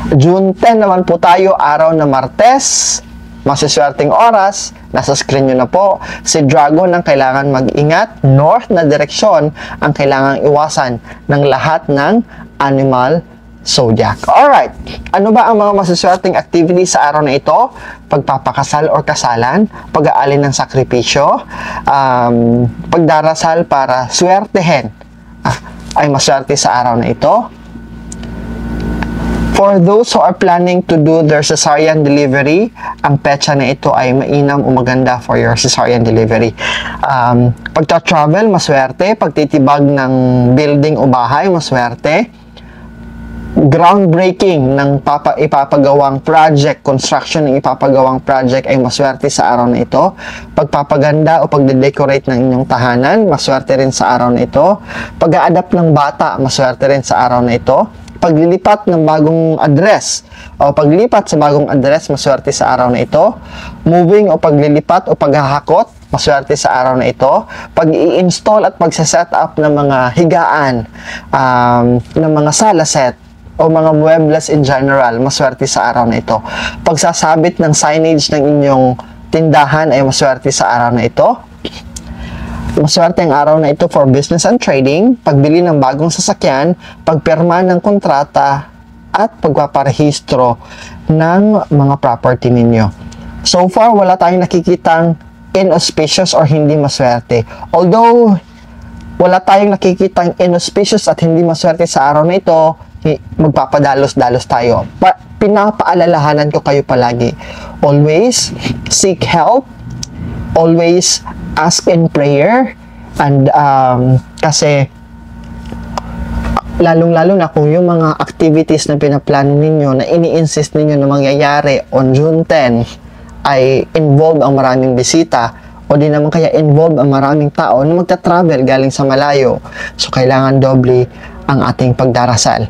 June 10 naman po tayo, araw na Martes. Masiswerteng oras, nasa screen nyo na po. Si Dragon ang kailangan mag-ingat. North na direksyon ang kailangang iwasan ng lahat ng animal zodiac. Alright, ano ba ang mga masiswerteng activities sa araw na ito? Pagpapakasal or kasalan, pag-aalin ng sakripisyo, pagdarasal para swertehin ay maswerte sa araw na ito. For those who are planning to do their cesarean delivery, ang petsa na ito ay mainam o maganda for your cesarean delivery. Pagta-travel, maswerte. Pagtitibag ng building o bahay, maswerte. Groundbreaking ng ipapagawang project, construction ng ipapagawang project ay maswerte sa araw na ito. Pagpapaganda o pagde-decorate ng inyong tahanan, maswerte rin sa araw na ito. Pag-a-adapt ng bata, maswerte rin sa araw na ito. Paglilipat ng bagong address o paglipat sa bagong address, maswerte sa araw na ito. Moving o paglilipat o paghahakot, maswerte sa araw na ito. Pag-i-install at pagsa-set up ng mga higaan, ng mga sala set o mga muebles in general, maswerte sa araw na ito. Pagsasabit ng signage ng inyong tindahan ay maswerte sa araw na ito. Maswerte ang araw na ito for business and trading, pagbili ng bagong sasakyan, pagpirma ng kontrata, at pagpaparehistro ng mga property ninyo. So far, wala tayong nakikitang inauspicious or hindi maswerte. Although, wala tayong nakikitang inauspicious at hindi maswerte sa araw na ito, magpapadalos-dalos tayo. Pinapaalalahanan ko kayo palagi. Always seek help. Always ask in prayer, and kasi lalong-lalo na kung yung mga activities na pinaplano ninyo na ini-insist ninyo na mangyayari on June 10 ay involve ang maraming bisita o di naman kaya involve ang maraming tao na magta-travel galing sa malayo, so kailangan doble ang ating pagdarasal.